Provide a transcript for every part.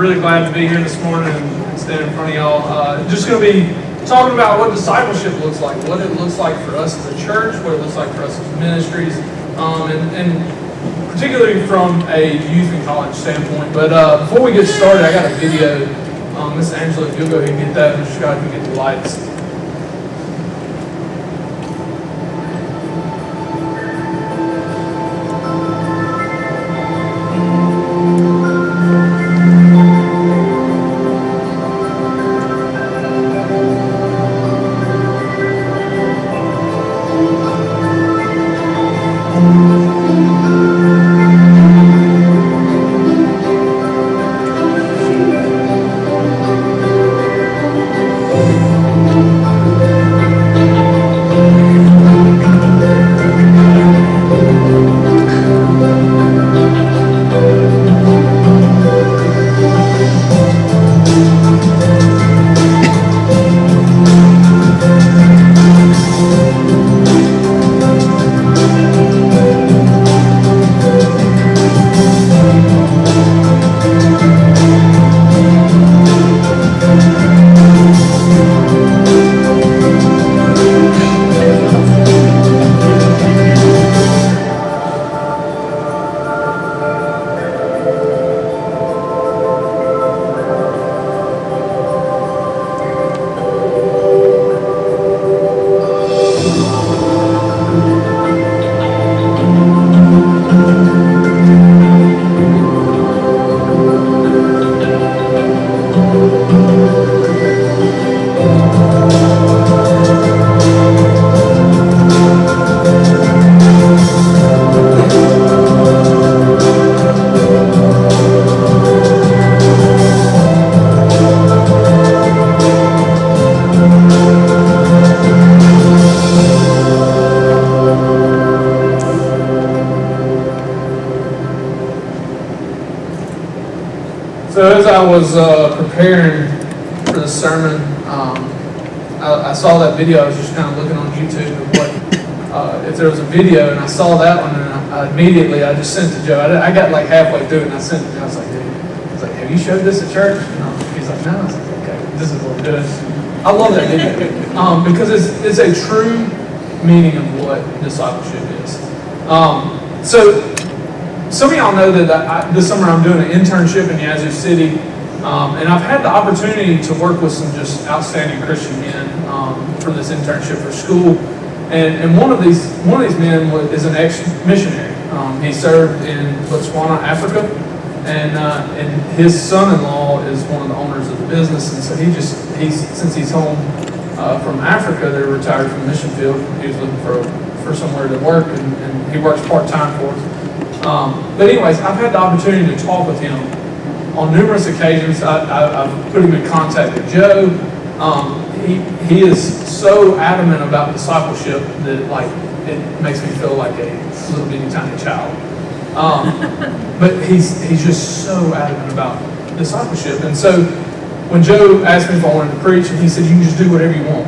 really glad to be here this morning and stand in front of y'all. Just going to be talking about what discipleship looks like, what it looks like for us as a church, what it looks like for us as ministries, and particularly from a youth and college standpoint. But before we get started, I got a video. Miss Angela, if you'll go ahead and get that, Mr. Scott, if you get the lights. So as I was preparing for the sermon, I saw that video. I was just kind of looking on YouTube of what, if there was a video, and I saw that one, and I immediately just sent it to Joe. I got like halfway through it, and I sent it to him. I was like, dude, have you showed this at church? He's like, no. I was like, okay, this is what we're doing. I love that video because it's a true meaning of what discipleship is. So some of y'all know that this summer I'm doing an internship in Yazoo City, and I've had the opportunity to work with some just outstanding Christian men for this internship for school. And one of these men is an ex-missionary. He served in Botswana, Africa, and his son-in-law is one of the owners of the business. And so since he's home from Africa, they're retired from the mission field. He was looking for somewhere to work, and he works part-time for us. But anyways, I've had the opportunity to talk with him on numerous occasions. I've put him in contact with Joe. He is so adamant about discipleship that it makes me feel like a little bitty tiny child. But he's just so adamant about discipleship. And so when Joe asked me if I wanted to preach, and he said, "You can just do whatever you want.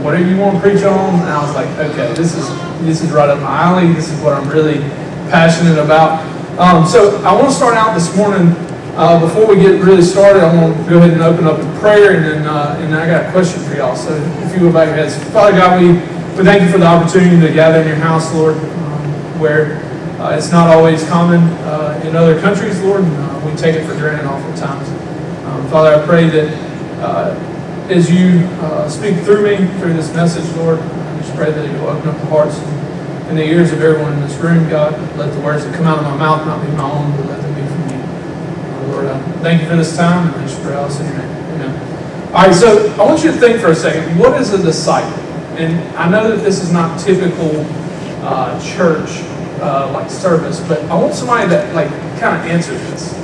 Whatever you want to preach on." And I was like, okay, this is right up my alley. This is what I'm really passionate about. So I want to start out this morning. Before we get really started, I want to go ahead and open up in prayer, and I got a question for y'all. So if you would bow your heads. Father God, we thank you for the opportunity to gather in your house, Lord, where it's not always common in other countries, Lord. We take it for granted oftentimes. Father, I pray that as you speak through me, through this message, Lord, I just pray that you'll open up the hearts and the ears of everyone in this room, God. Let the words that come out of my mouth not be my own, but let them be from you. Lord, I thank you for this time, and I just pray all this in your name. Amen. All right, so I want you to think for a second, what is a disciple? And I know that this is not typical church service, but I want somebody that kind of answer this.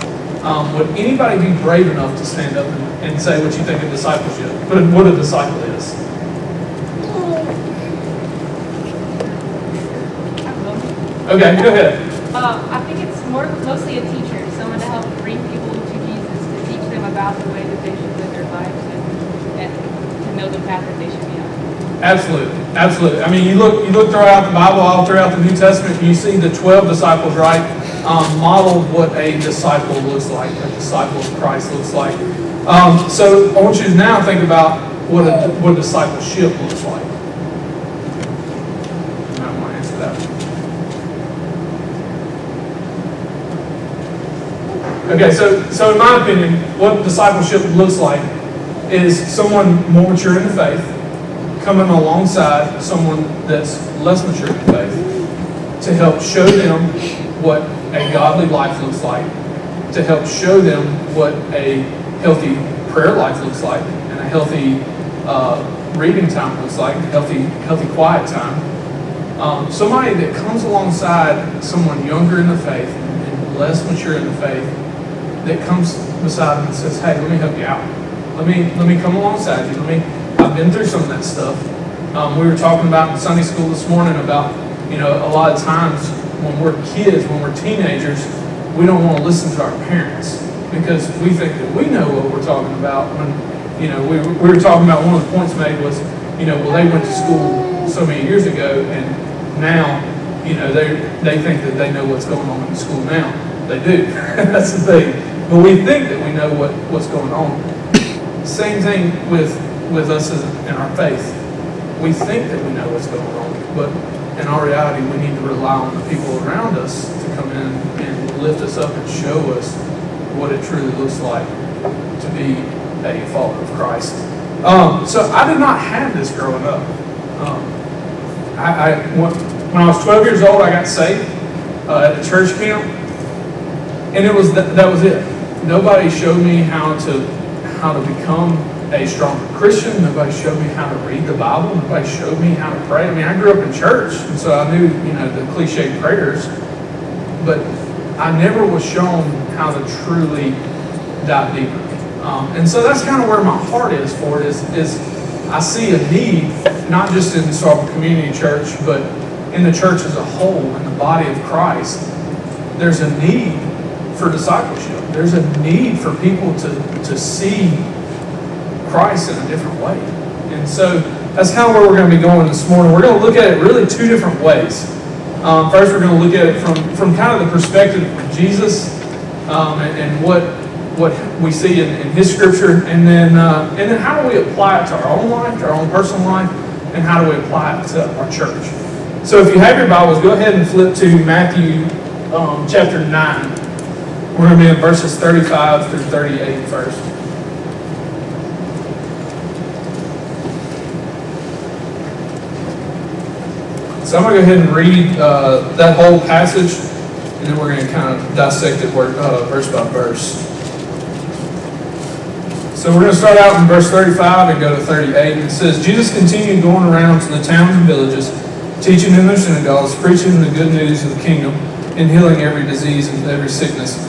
Would anybody be brave enough to stand up and say what you think of discipleship? What a disciple is? Okay, go ahead. I think it's mostly a teacher, someone to help bring people to Jesus, to teach them about the way that they should live their lives and to know the path that they should be on. Absolutely. I mean, you look throughout the Bible, all throughout the New Testament, and you see the 12 disciples, right? modeled what a disciple looks like, a disciple of Christ looks like. So I want you to now think about what discipleship looks like. I want to answer that. Okay, so in my opinion, what discipleship looks like is someone more mature in the faith coming alongside someone that's less mature in the faith to help show them what a godly life looks like, to help show them what a healthy prayer life looks like, and a healthy reading time looks like, healthy quiet time. Somebody that comes alongside someone younger in the faith and less mature in the faith, that comes beside them and says, "Hey, let me help you out. Let me come alongside you. I've been through some of that stuff." We were talking about in Sunday school this morning about, a lot of times when we're kids, when we're teenagers, we don't want to listen to our parents because we think that we know what we're talking about. When, we were talking about, one of the points made was, well, they went to school so many years ago and now, they think that they know what's going on in school now. They do. That's the thing. But we think that we know what's going on. Same thing with us in our faith. We think that we know what's going on, but in our reality, we need to rely on the people around us to come in and lift us up and show us what it truly looks like to be a follower of Christ. So I did not have this growing up. When I was 12 years old, I got saved at a church camp, and that was it. Nobody showed me how to become a stronger Christian. Nobody showed me how to read the Bible. Nobody showed me how to pray. I mean, I grew up in church, and so I knew, the cliche prayers, but I never was shown how to truly dive deeper. And so that's kind of where my heart is for it, is I see a need, not just in Starkville Community Church, but in the church as a whole, in the body of Christ. There's a need for discipleship. There's a need for people to see Christ in a different way. And so that's kind of where we're going to be going this morning. We're going to look at it really two different ways. First, we're going to look at it from kind of the perspective of Jesus and what we see in His Scripture, and then how do we apply it to our own life, to our own personal life, and how do we apply it to our church. So if you have your Bibles, go ahead and flip to Matthew chapter 9. We're going to be in verses 35 through 38 first. So I'm going to go ahead and read that whole passage, and then we're going to kind of dissect it verse by verse. So we're going to start out in verse 35 and go to 38. And it says, Jesus continued going around to the towns and villages, teaching in their synagogues, preaching the good news of the kingdom, and healing every disease and every sickness.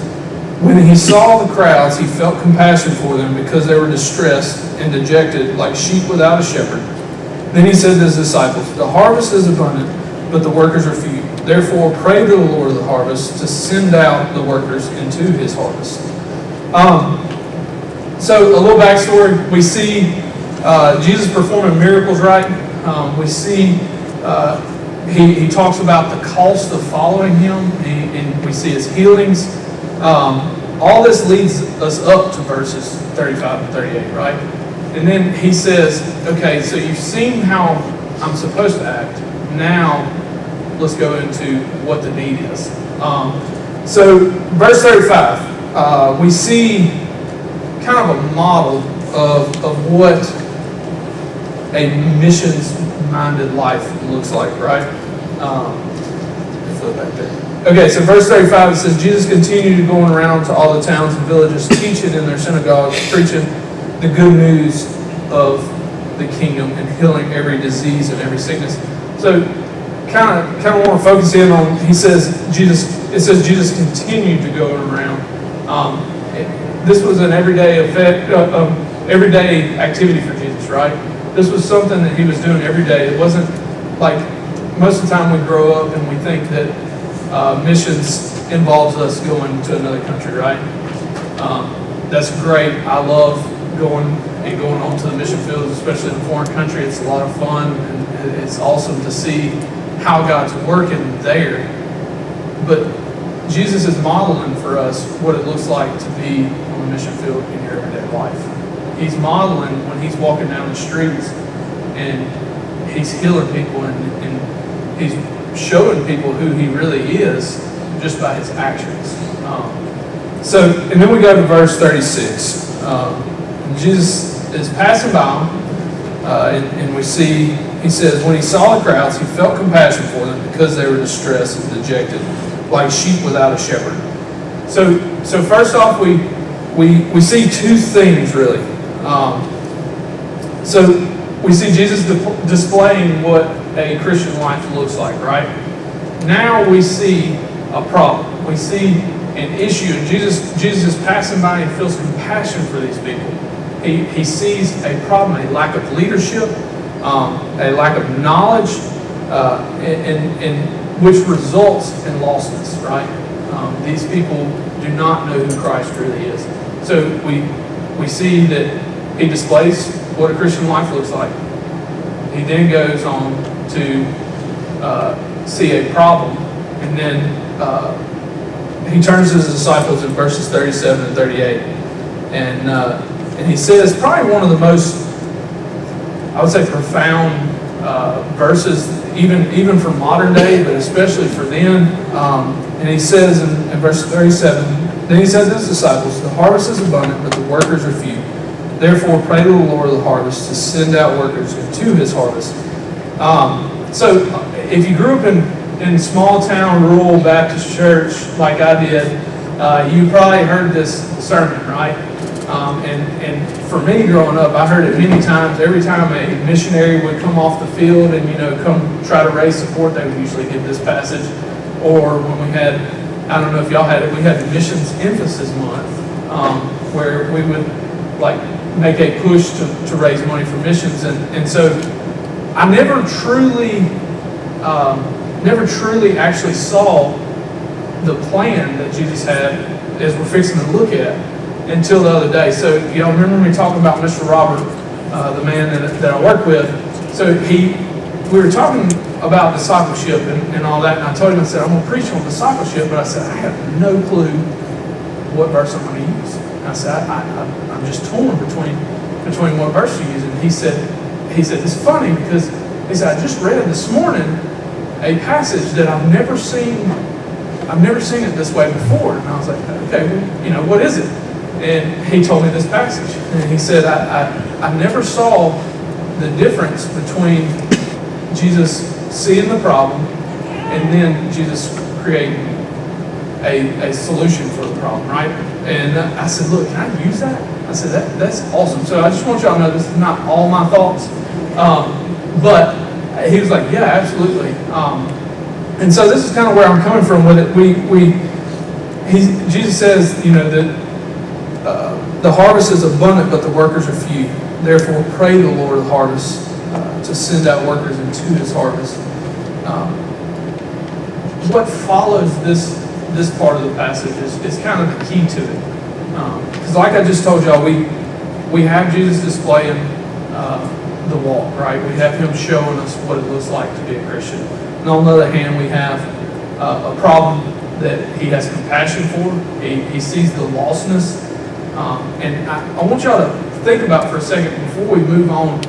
When he saw the crowds, he felt compassion for them because they were distressed and dejected like sheep without a shepherd. Then he said to his disciples, "The harvest is abundant, but the workers are few. Therefore pray to the Lord of the harvest to send out the workers into his harvest." So a little backstory. We see Jesus performing miracles, right? We see he talks about the cost of following him, and we see his healings. All this leads us up to verses 35 and 38, right? And then he says, okay, so you've seen how I'm supposed to act. Now, let's go into what the need is. So, verse 35, we see kind of a model of what a missions-minded life looks like, right? Flip back there. Okay, so verse 35, it says, Jesus continued going around to all the towns and villages, teaching in their synagogues, preaching the good news of the kingdom and healing every disease and every sickness. So, kind of want to focus in on. It says Jesus continued to go around. This was an everyday everyday activity for Jesus, right? This was something that he was doing every day. It wasn't like most of the time we grow up and we think that missions involves us going to another country, right? That's great. I love going on to the mission fields, especially in a foreign country. It's a lot of fun, and it's awesome to see how God's working there. But Jesus is modeling for us what it looks like to be on the mission field in your everyday life. He's modeling when he's walking down the streets and he's healing people and he's showing people who he really is just by his actions. And then we go to verse 36. Jesus is passing by them, and we see, he says, when he saw the crowds, he felt compassion for them because they were distressed and dejected, like sheep without a shepherd. So first off, we see two things really. So we see Jesus displaying what a Christian life looks like, right? Now we see a problem. We see an issue, and Jesus is passing by and he feels compassion for these people. He sees a problem, a lack of leadership, a lack of knowledge, and which results in lostness, right? These people do not know who Christ really is. So we see that he displays what a Christian life looks like. He then goes on to see a problem, and then he turns to his disciples in verses 37 and 38, and he says probably one of the most, I would say, profound verses, even for modern day, but especially for then. And he says in verse 37, then he says to his disciples, the harvest is abundant, but the workers are few. Therefore, pray to the Lord of the harvest to send out workers into his harvest. So if you grew up in small town, rural Baptist church like I did, you probably heard this sermon, right? And for me growing up, I heard it many times. Every time a missionary would come off the field and come try to raise support, they would usually give this passage. Or when we had, I don't know if y'all had it, we had the Missions Emphasis Month, where we would make a push to raise money for missions. And so I never truly actually saw the plan that Jesus had as we're fixing to look at until the other day. So y'all remember me talking about Mr. Robert, the man that I work with. So we were talking about discipleship and all that, and I told him, I said, I'm going to preach on discipleship, but I said, I have no clue what verse I'm going to use. And I said, I'm just torn between what verse to use. And he said, it's funny because he said, I just read this morning a passage that I've never seen it this way before. And I was like, okay, well, what is it? And he told me this passage. And he said, I never saw the difference between Jesus seeing the problem and then Jesus creating a solution for the problem, right? And I said, look, can I use that? I said, that's awesome. So I just want y'all to know this is not all my thoughts. But he was like, yeah, absolutely. And so this is kind of where I'm coming from with it. Jesus says, that the harvest is abundant, but the workers are few. Therefore, pray to the Lord of the harvest to send out workers into his harvest. What follows this part of the passage is kind of the key to it. Because like I just told y'all, we have Jesus displaying the walk, right? We have him showing us what it looks like to be a Christian. And on the other hand, we have a problem that he has compassion for. He sees the lostness. And I want y'all to think about for a second before we move on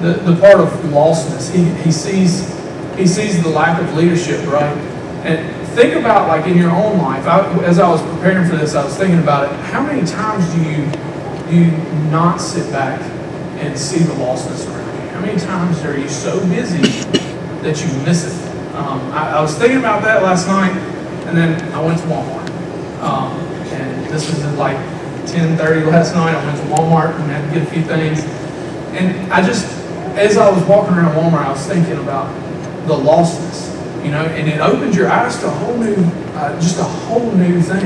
the part of lostness. He sees the lack of leadership, right? And think about in your own life. As I was preparing for this, I was thinking about it. How many times do you not sit back and see the lostness around you? How many times are you so busy that you miss it? I was thinking about that last night, and then I went to Walmart. And this was at 10:30 last night. I went to Walmart and had to get a few things. And as I was walking around Walmart, I was thinking about the lostness, and it opens your eyes to a whole new, just a whole new thing.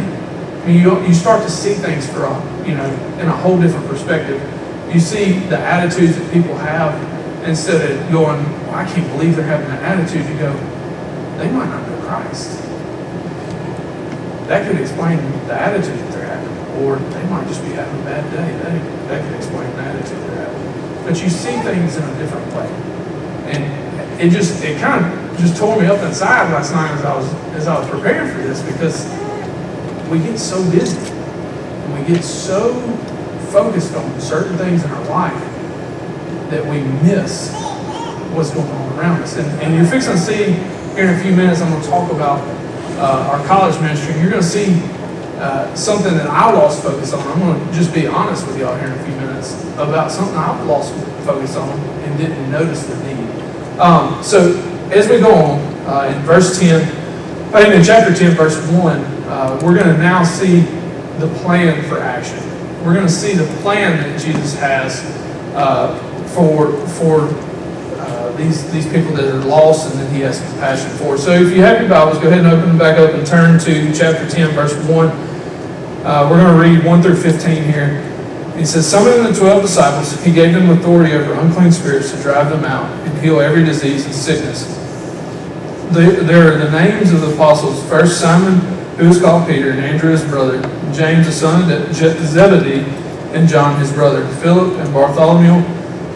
I mean, you start to see things for in a whole different perspective. You see the attitudes that people have. Instead of going, well, I can't believe they're having that attitude, you go, they might not know Christ. That could explain the attitude that they're having. Or they might just be having a bad day. That could explain the attitude they're having. But you see things in a different way. And it kind of just tore me up inside last night as I was preparing for this, because we get so busy and we get so focused on certain things in our life that we miss what's going on around us. And you're fixing to see here in a few minutes, I'm going to talk about our college ministry. You're going to see something that I lost focus on. I'm going to just be honest with y'all here in a few minutes about something I lost focus on and didn't notice the need. So as we go on, in verse 10, in chapter 10, verse 1, we're going to now see the plan for action. We're going to see the plan that Jesus has for these people that are lost and that he has compassion for. So if you have your Bibles, go ahead and open them back up and turn to chapter 10, verse 1. We're going to read 1 through 15 here. He says, summoning the 12 disciples, he gave them authority over unclean spirits to drive them out and heal every disease and sickness. There are the names of the apostles. First, Simon, who is called Peter, and Andrew his brother, James the son of Zebedee, and John his brother, Philip and Bartholomew,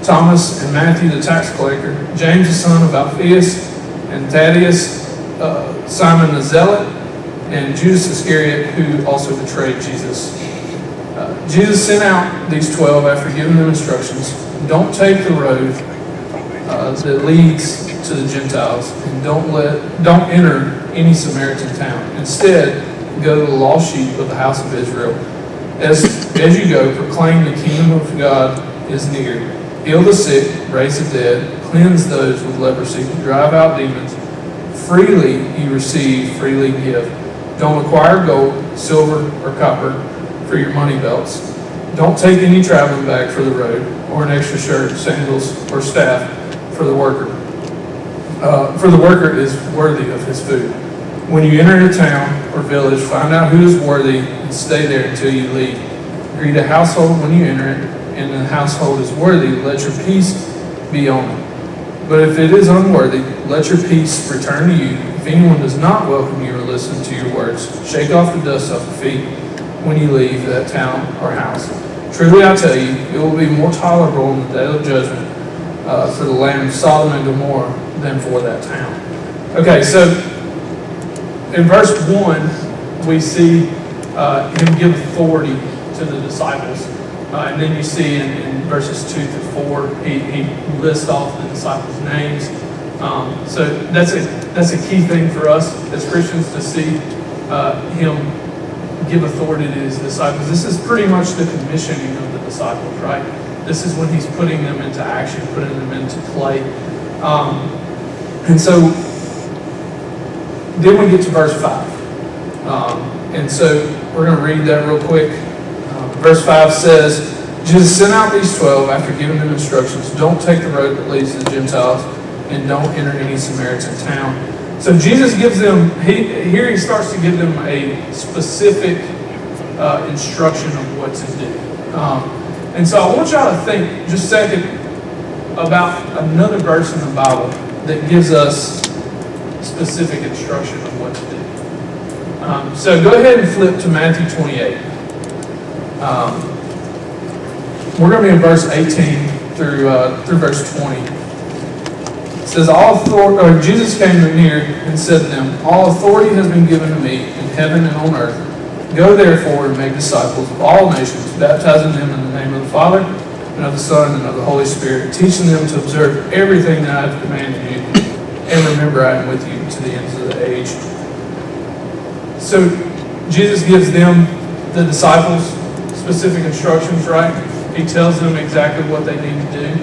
Thomas and Matthew the tax collector, James the son of Alphaeus, and Thaddeus, Simon the zealot, and Judas Iscariot, who also betrayed Jesus. Jesus sent out these 12 after giving them instructions. Don't take the road that leads to the Gentiles, and don't enter any Samaritan town. Instead, go to the lost sheep of the house of Israel. As you go, proclaim the kingdom of God is near. Heal the sick, raise the dead, cleanse those with leprosy, drive out demons. Freely you receive, freely give. Don't acquire gold, silver, or copper for your money belts. Don't take any traveling bag for the road, or an extra shirt, sandals, or staff for the worker. For the worker is worthy of his food. When you enter a town or village, find out who is worthy and stay there until you leave. Greet a household when you enter it, and the household is worthy, let your peace be on it. But if it is unworthy, let your peace return to you. If anyone does not welcome you or listen to your words, shake off the dust off your feet when you leave that town or house. Truly I tell you, it will be more tolerable in the day of judgment for the land of Sodom and Gomorrah than for that town. Okay, so in verse 1, we see him give authority to the disciples. And then you see in verses 2 through 4, he lists off the disciples' names. So that's a key thing for us as Christians to see him give authority to his disciples. This is pretty much the commissioning of the disciples, right? This is when he's putting them into action, putting them into play. And so then we get to verse 5. And so we're going to read that real quick. Verse 5 says, Jesus sent out these 12 after giving them instructions. Don't take the road that leads to the Gentiles, and don't enter any Samaritan town. So Jesus gives them, he starts to give them a specific instruction of what to do. And so I want y'all to think just a second about another verse in the Bible that gives us specific instruction of what to do. So go ahead and flip to Matthew 28. We're going to be in verse 18 through verse 20. It says, Jesus came near and said to them, all authority has been given to me in heaven and on earth. Go therefore and make disciples of all nations, baptizing them in the name of the Father, and of the Son, and of the Holy Spirit, teaching them to observe everything that I have commanded you. And remember, I am with you to the ends of the age. So Jesus gives them, the disciples, specific instructions, right? He tells them exactly what they need to do.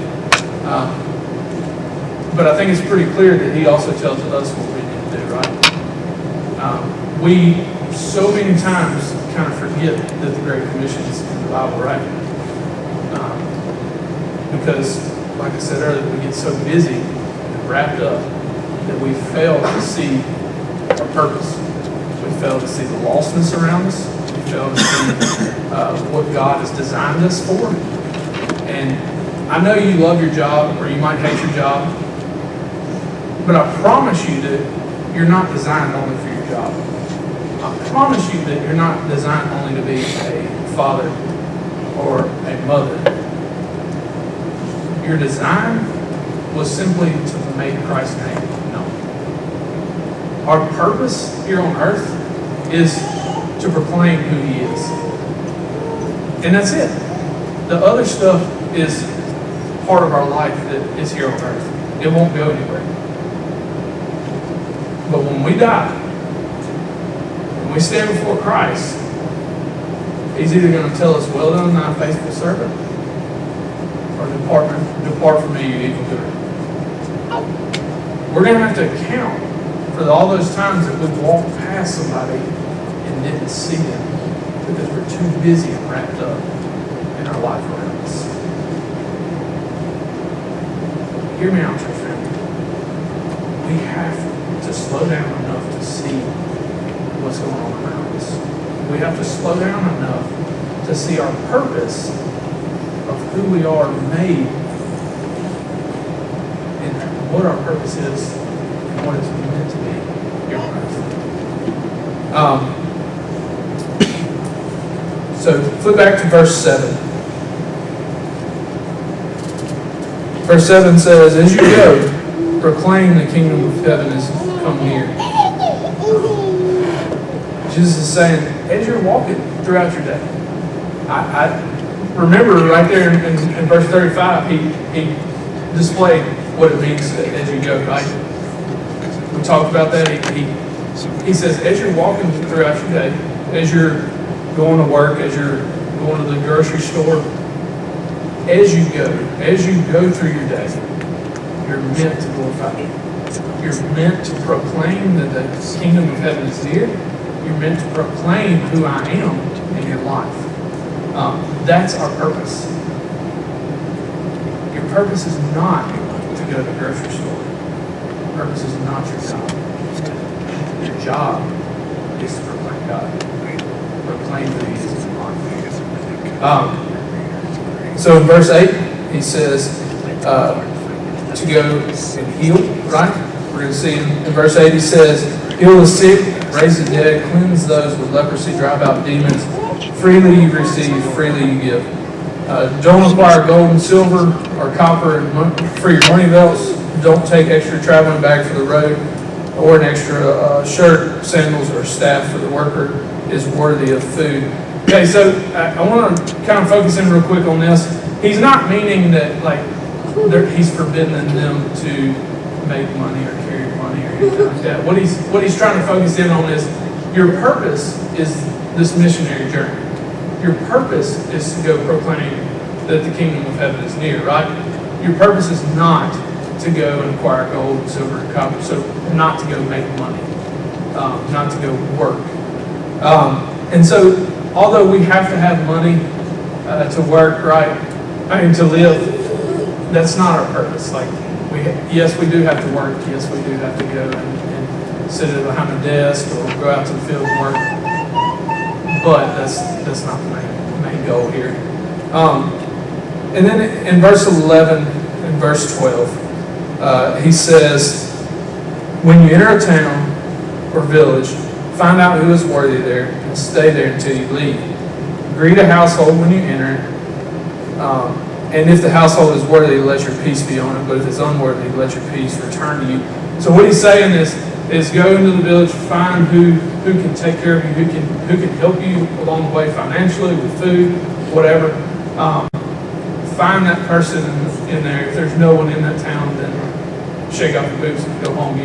But I think it's pretty clear that he also tells us what we need to do, right? We so many times kind of forget that the Great Commission is in the Bible, right? Because, like I said earlier, we get so busy and wrapped up that we fail to see our purpose. We fail to see the lostness around us. We fail to see what God has designed us for. And I know you love your job, or you might hate your job, but I promise you that you're not designed only for your job. I promise you that you're not designed only to be a father or a mother. Your design was simply to make Christ's name known. Our purpose here on earth is to proclaim who He is. And that's it. The other stuff is part of our life that is here on earth. It won't go anywhere. But when we die, when we stand before Christ, He's either going to tell us, "Well done, thy faithful servant," or "Depart from me, you evildoer." We're going to have to account for all those times that we walked past somebody and didn't see them because we're too busy and wrapped up in our life around us. Hear me out, church family. We have to slow down enough to see what's going on around us. We have to slow down enough to see our purpose of who we are made and what our purpose is and what it's meant to be here on earth. So flip back to verse 7. Verse 7 says, "As you go, proclaim the kingdom of heaven has come near." Jesus is saying, as you're walking throughout your day, I remember right there in verse 35, he displayed what it means as you go, right? We talked about that. He says, as you're walking throughout your day, as you're going to work, as you're going to the grocery store, as you go through your day, you're meant to glorify Him. You're meant to proclaim that the kingdom of heaven is near. You're meant to proclaim who I am in your life. That's our purpose. Your purpose is not to go to the grocery store. Your purpose is not your job. Your job is to proclaim God. Proclaim who He is in your life. So in verse 8, he says to go and heal, right? We're going to see in verse 8, he says, "Heal the sick, raise the dead, cleanse those with leprosy, drive out demons. Freely you receive, freely you give. Don't acquire gold and silver or copper for your money belts. Don't take extra traveling bag for the road or an extra shirt, sandals, or staff, for the worker is worthy of food." Okay, so I want to kind of focus in real quick on this. He's not meaning that he's forbidding them to make money or carry money or anything like that. What he's trying to focus in on is your purpose is this missionary journey. Your purpose is to go proclaim that the kingdom of heaven is near, right? Your purpose is not to go and acquire gold, silver, and copper, so not to go make money, not to go work. And so, although we have to have money to work, right? To live, that's not our purpose. Yes, we do have to work. Yes, we do have to go and sit behind a desk or go out to the field and work. But that's not the main goal here. And then in verse 11 and verse 12, he says, "When you enter a town or village, find out who is worthy there and stay there until you leave. Greet a household when you enter it. And if the household is worthy, let your peace be on it. But if it's unworthy, let your peace return to you." So what he's saying is go into the village, find who can take care of you, who can help you along the way financially, with food, whatever. Find that person in there. If there's no one in that town, then shake off your boots and go home,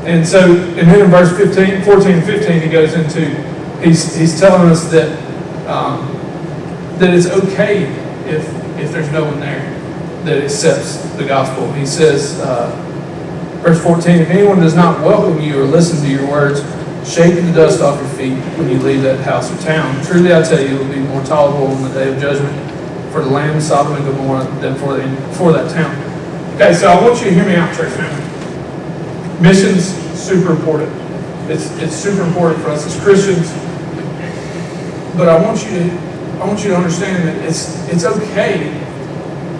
And then in verse 14 and 15, he goes into, he's telling us that it's okay if there's no one there that accepts the gospel. He says, verse 14, "If anyone does not welcome you or listen to your words, shake the dust off your feet when you leave that house or town. Truly I tell you, it will be more tolerable on the day of judgment for the land of Sodom and Gomorrah than for that town." Okay, so I want you to hear me out, church family. Mission's super important. It's super important for us as Christians. But I want you to understand that it's okay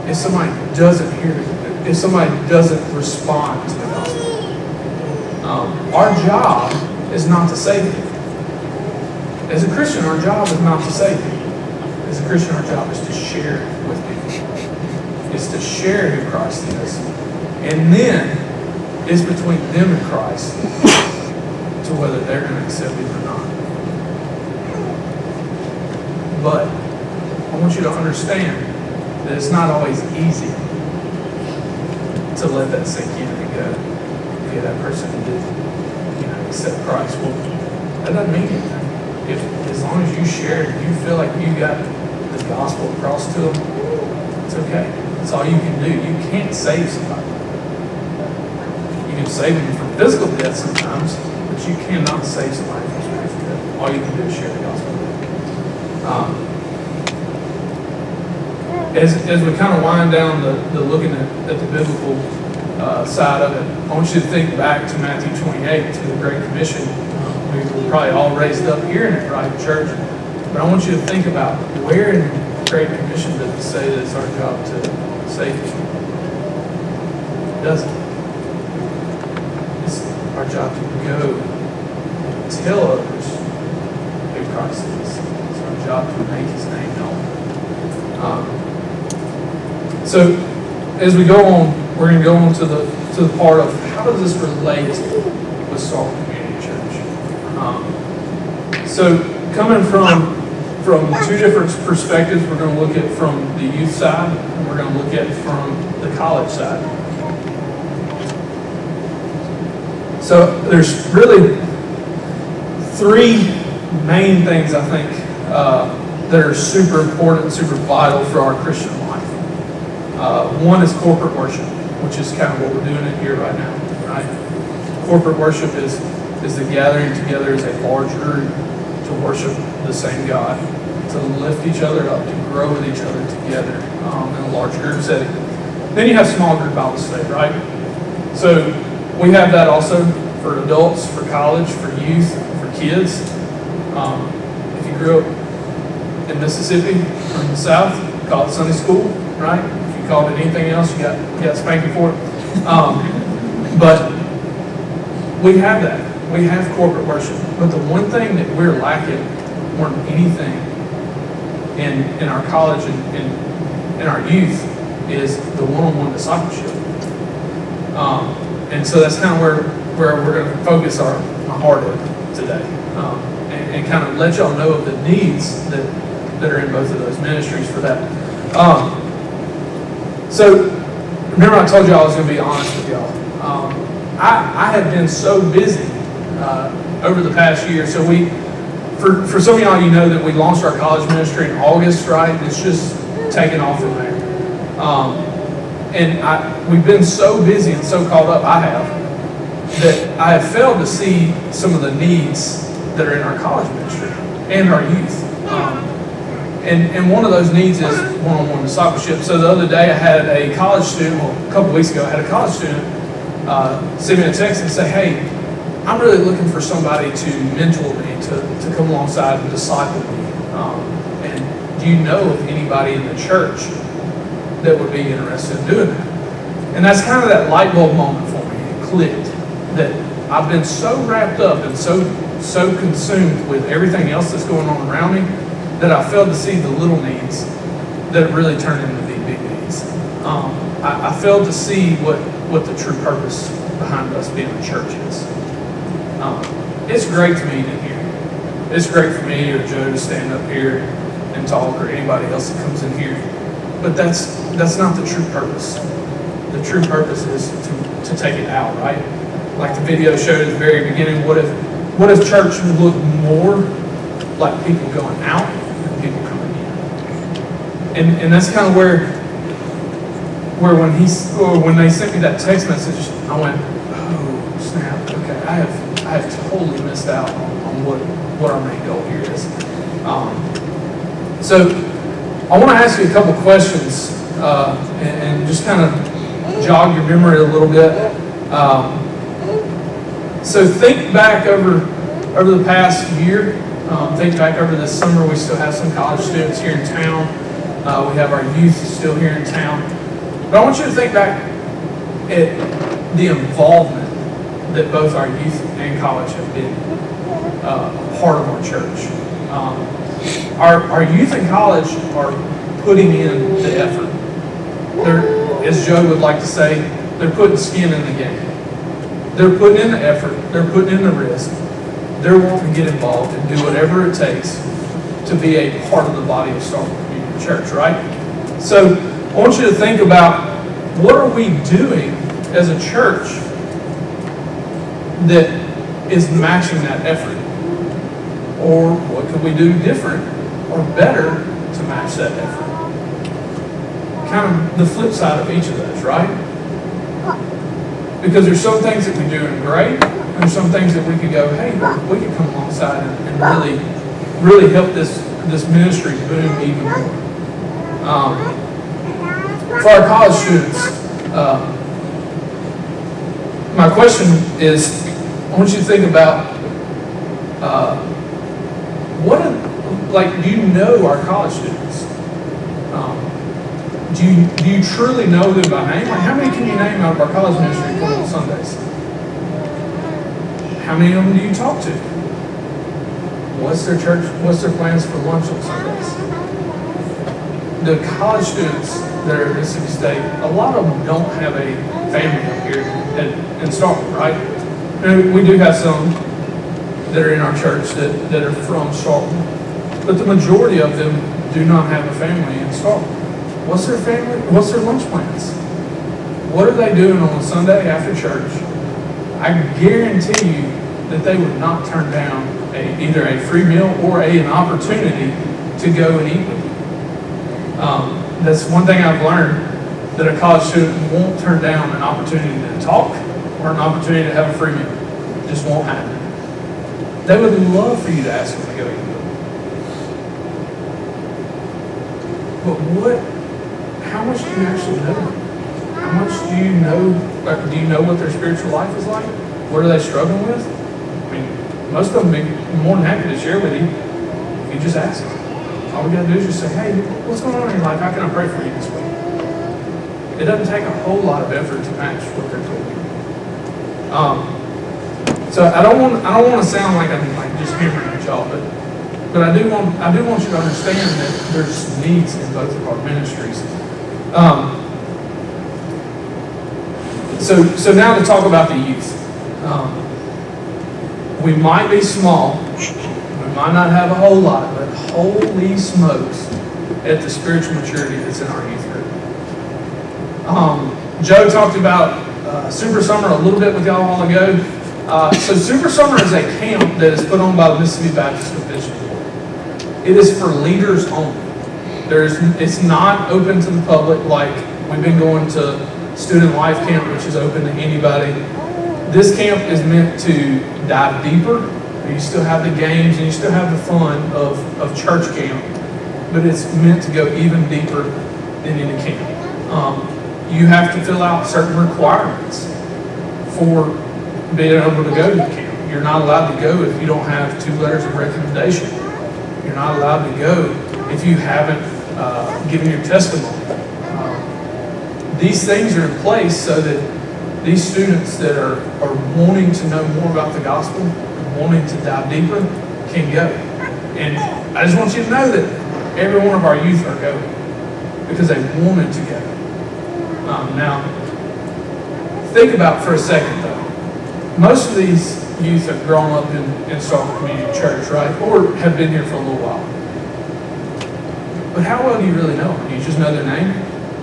if somebody doesn't hear it, if somebody doesn't respond to the gospel. Our job is not to save them. As a Christian, our job is not to save them. As a Christian, our job is to share with people. It's to share who Christ is. And then it's between them and Christ to whether they're going to accept it or not. But I want you to understand that it's not always easy to let that sink in and go, okay, that person did, accept Christ. Well, that doesn't mean anything. If as long as you share it, you feel like you got the gospel across to them, it's okay. That's all you can do. You can't save somebody. You can save them from physical death sometimes, but you cannot save somebody from spiritual death. All you can do is share the gospel. As we kind of wind down the looking at the biblical side of it, I want you to think back to Matthew 28, to the Great Commission. We were probably all raised up hearing it, right, in church. But I want you to think about where in the Great Commission does it say that it's our job to save people? It doesn't. It's our job to go tell others who Christ is. It's our job to make His name known. So as we go on, we're going to go on to the part of how does this relate with Salt Community Church. So coming from two different perspectives, we're going to look at from the youth side, and we're going to look at from the college side. So there's really three main things I think that are super important, super vital for our Christian life. One is corporate worship, which is kind of what we're doing in here right now. Right? Corporate worship is the gathering together as a large group to worship the same God, to lift each other up, to grow with each other together in a large group setting. Then you have small group Bible study, right? So we have that also for adults, for college, for youth, for kids. If you grew up in Mississippi or in the South, you call it Sunday school, right? If you called it anything else, you got spanking for it. But we have that. We have corporate worship. But the one thing that we're lacking more than anything in our college and in our youth is the one-on-one discipleship. And so that's kind of where we're going to focus my heart in today. And kind of let y'all know of the needs that are in both of those ministries for that. So remember I told you I was going to be honest with y'all. I have been so busy over the past year. So for some of y'all, you know that we launched our college ministry in August, right? It's just taken off from there. And we've been so busy and so caught up, that I have failed to see some of the needs that are in our college ministry and our youth. And one of those needs is one-on-one discipleship. So the other day I had a college student, a couple weeks ago, I had a college student send me a text and say, hey, I'm really looking for somebody to mentor me, to come alongside and disciple me. And do you know of anybody in the church that would be interested in doing that? And that's kind of that light bulb moment for me. It clicked that I've been so wrapped up and so consumed with everything else that's going on around me that I failed to see the little needs that really turn into the big needs. I failed to see what the true purpose behind us being a church is. It's great to meet in here. It's great for me or Joe to stand up here and talk, or anybody else that comes in here. But that's not the true purpose. The true purpose is to take it out, right? Like the video showed at the very beginning, what if church would look more like people going out than people coming in? And that's kind of where when they sent me that text message, I went, oh snap, okay, I have totally missed out on what our main goal here is. So I want to ask you a couple questions and just kind of jog your memory a little bit. So think back over the past year. Think back over this summer. We still have some college students here in town. We have our youth still here in town. But I want you to think back at the involvement that both our youth and college have been a part of our church. Our youth and college are putting in the effort. They're, as Joe would like to say, they're putting skin in the game. They're putting in the effort. They're putting in the risk. They're wanting to get involved and do whatever it takes to to be a part of the body of Starkville Community Church, right? So I want you to think about, what are we doing as a church that is matching that effort? Or what could we do different or better to match that effort? Kind of the flip side of each of those, right? Because there's some things that we're doing great, and there's some things that we could go, hey, we could come alongside and really help this ministry boom even more. For our college students, my question is, I want you to think about do you know our college students? Do you truly know them by name? Like, how many can you name out of our college ministry come on Sundays? How many of them do you talk to? What's their plans for lunch on Sundays? The college students that are in Mississippi State, a lot of them don't have a family up here in Starkville, right? And we do have some that are in our church that are from Starkville, but the majority of them do not have a family in Starkville. What's their family? What's their lunch plans? What are they doing on a Sunday after church? I guarantee you that they would not turn down either a free meal or an opportunity to go and eat with you. That's one thing I've learned, that a college student won't turn down an opportunity to talk or an opportunity to have a free meal. It just won't happen. They would love for you to ask them to go eat with them. But how much do you actually know them? How much do you know what their spiritual life is like? What are they struggling with? I mean, most of them would be more than happy to share with you if you just ask them. All we got to do is just say, hey, what's going on in your life? How can I pray for you this week? It doesn't take a whole lot of effort to match what they're doing. So I don't want to sound like I'm just hammering at y'all, but I do want you to understand that there's needs in both of our ministries. So now to talk about the youth. We might be small, we might not have a whole lot, but holy smokes at the spiritual maturity that's in our youth group. Joe talked about Super Summer a little bit with y'all a while ago. So Super Summer is a camp that is put on by the Mississippi Baptist Convention Board. It is for leaders only. It's not open to the public like we've been going to Student Life Camp, which is open to anybody. This camp is meant to dive deeper. You still have the games and you still have the fun of church camp, but it's meant to go even deeper than any camp. You have to fill out certain requirements for being able to go to the camp. You're not allowed to go if you don't have 2 letters of recommendation. You're not allowed to go if you haven't given your testimony. These things are in place so that these students that are wanting to know more about the gospel and wanting to dive deeper can go. And I just want you to know that every one of our youth are going because they wanted to go. Now, think about for a second though. Most of these youth have grown up in Starkville Community Church, right? Or have been here for a little while. But how well do you really know them? Do you just know their name?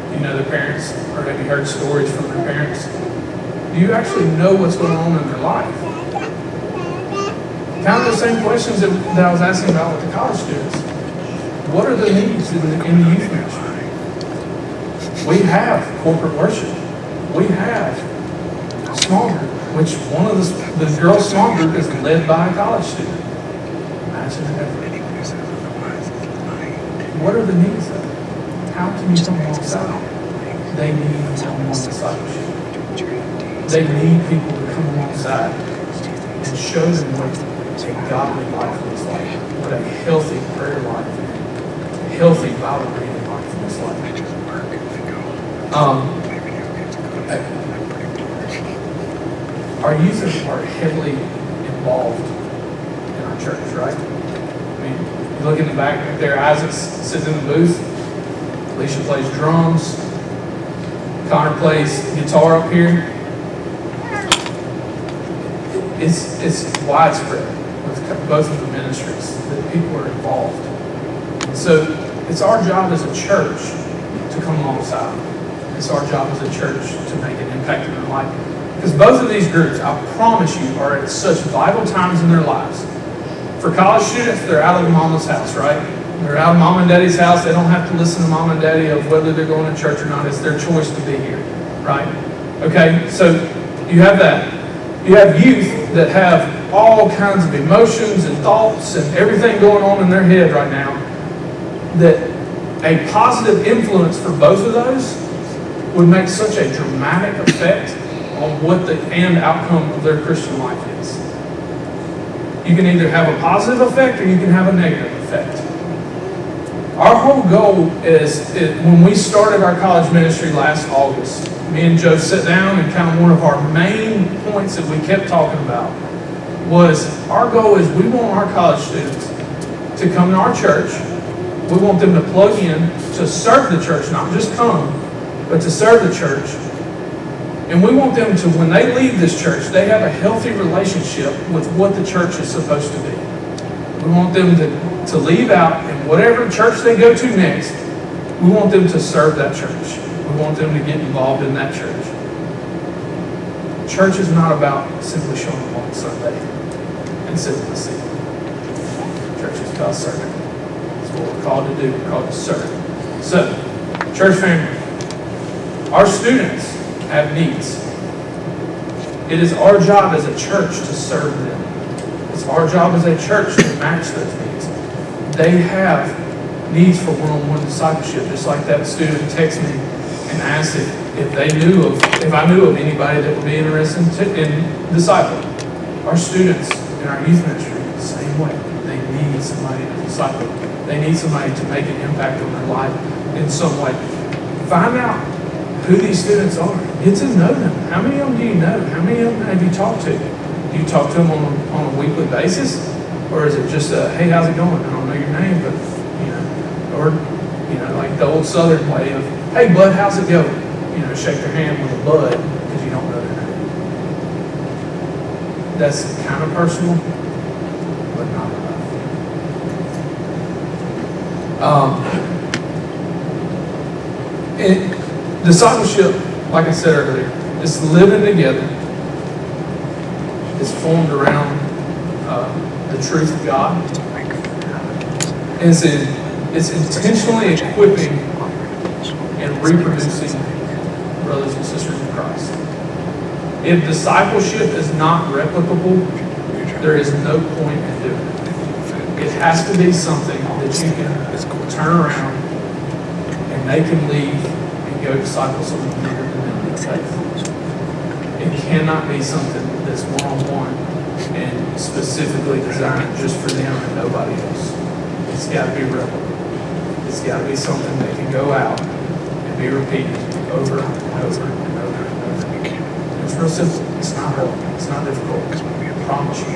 Do you know their parents? Or have you heard stories from their parents? Do you actually know what's going on in their life? Kind of the same questions that I was asking about with the college students. What are the needs in the youth ministry? We have corporate worship. We have small group, which one of the girls' small group is led by a college student. Imagine that. What are the needs though? How can you come alongside? They need one-on-one discipleship. They need people to come alongside and show them what a godly life looks like, what a healthy prayer life, a healthy Bible reading life looks like. Our youth are heavily involved in our church, right? I mean, you look in the back there, Isaac sits in the booth, Alicia plays drums, Connor plays guitar up here. It's widespread with both of the ministries that people are involved. So it's our job as a church to come alongside. It's our job as a church to make an impact in their life. Because both of these groups, I promise you, are at such vital times in their lives. For college students, they're out of mama's house, right? They're out of mom and daddy's house. They don't have to listen to mom and daddy of whether they're going to church or not. It's their choice to be here, right? Okay, so you have that. You have youth that have all kinds of emotions and thoughts and everything going on in their head right now, that a positive influence for both of those would make such a dramatic effect on what the end outcome of their Christian life is. You can either have a positive effect or you can have a negative effect. Our whole goal is when we started our college ministry last August, me and Joe sat down and kind of one of our main points that we kept talking about was our goal is we want our college students to come to our church. We want them to plug in to serve the church, not just come, but to serve the church. And we want them to, when they leave this church, they have a healthy relationship with what the church is supposed to be. We want them to leave out, and whatever church they go to next, we want them to serve that church. We want them to get involved in that church. Church is not about simply showing up on Sunday and sitting in the seat. Church is about serving. That's what we're called to do. We're called to serve. So, church family, our students have needs. It is our job as a church to serve them. It's our job as a church to match those needs. They have needs for one-on-one discipleship, just like that student texted me and asked if I knew of anybody that would be interested in discipling. Our students in our youth ministry, the same way. They need somebody to disciple. They need somebody to make an impact on their life in some way. Find out who these students are. Get to know them. How many of them do you know? How many of them have you talked to? Do you talk to them on a weekly basis? Or is it just hey, how's it going? I don't know your name, but, or, like the old Southern way of, hey, bud, how's it going? Shake their hand with a bud because you don't know their name. That's kind of personal, but not enough. Discipleship, like I said earlier, is living together. It's formed around the truth of God. It's intentionally equipping and reproducing brothers and sisters in Christ. If discipleship is not replicable, there is no point in doing it. It has to be something that you can turn around and they can leave and go disciple someone bigger than them in faith. It cannot be something that's one-on-one and specifically designed just for them and nobody else. It's got to be replicable. It's got to be something that can go out and be repeated over and over and over and over. It's real simple. It's not hard. It's not difficult. I promise you.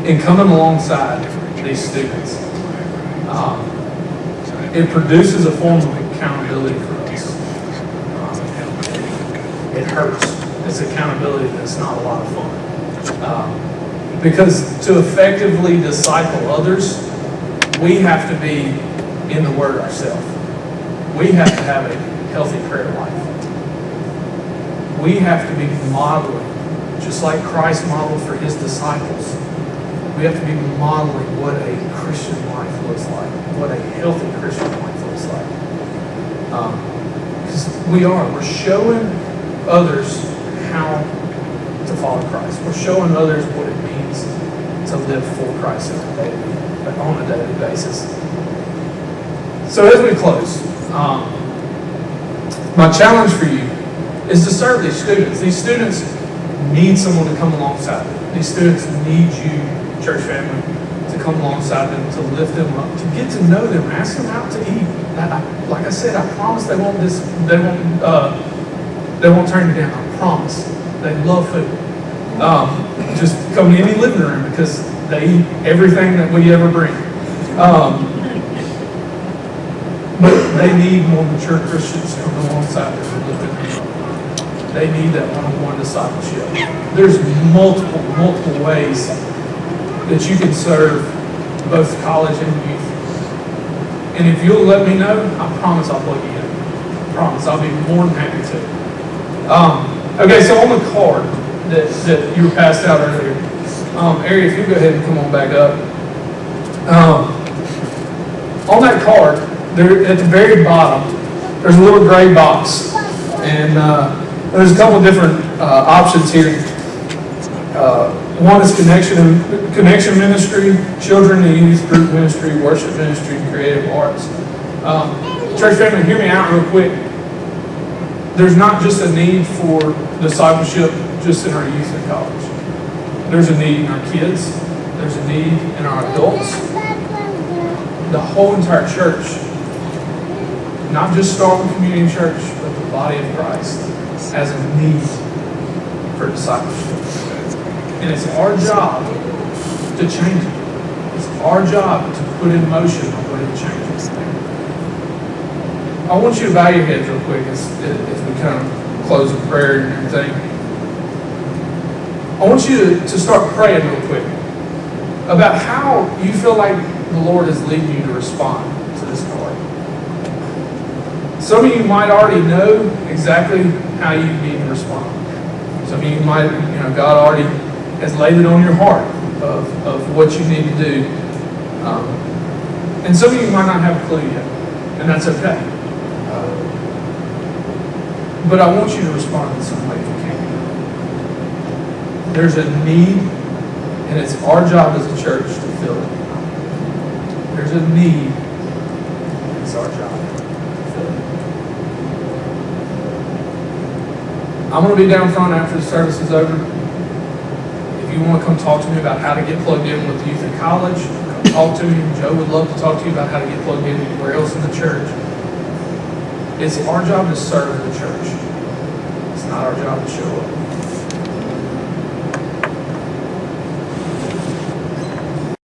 In coming alongside these students, it produces a form of accountability for us. It hurts. It's accountability that's not a lot of fun. Because to effectively disciple others, we have to be in the Word ourselves. We have to have a healthy prayer life. We have to be modeling, just like Christ modeled for his disciples. We have to be modeling what a Christian life looks like, what a healthy Christian life looks like. Because we're showing others how to follow Christ. We're showing others what it means to live for Christ on a daily basis. So as we close, my challenge for you is to serve these students. These students need someone to come alongside them. These students need you, church family, to come alongside them, to lift them up, to get to know them, ask them out to eat. Like I said, I promise they won't turn you down. I promise. They love food. Just come to any living room because they eat everything that we ever bring. But they need more mature Christians to come alongside them and lift them up. They need that one-on-one discipleship. There's multiple ways that you can serve both college and youth. And if you'll let me know, I promise I'll plug you in. I promise, I'll be more than happy to. Okay, so on the card that you were passed out earlier, Ari, if you go ahead and come on back up. On that card, there at the very bottom, there's a little gray box, and there's a couple of different options here. One is connection ministry, children and youth group ministry, worship ministry, creative arts. Church family, hear me out real quick. There's not just a need for discipleship just in our youth and college. There's a need in our kids. There's a need in our adults. The whole entire church, not just Starkville Community Church, but the body of Christ, has a need for discipleship. And it's our job to change it. It's our job to put in motion a way to change it. I want you to bow your heads real quick as we kind of close with prayer and everything. I want you to start praying real quick about how you feel like the Lord is leading you to respond to this card. Some of you might already know exactly how you need to respond. Some of you might, God already has laid it on your heart of what you need to do. And some of you might not have a clue yet, and that's okay. But I want you to respond in some way if you can. There's a need, and it's our job as a church to fill it. There's a need, and it's our job to fill it. I'm going to be down front after the service is over. If you want to come talk to me about how to get plugged in with youth at college, come talk to me. Joe would love to talk to you about how to get plugged in anywhere else in the church. It's our job to serve the church. It's not our job to show up.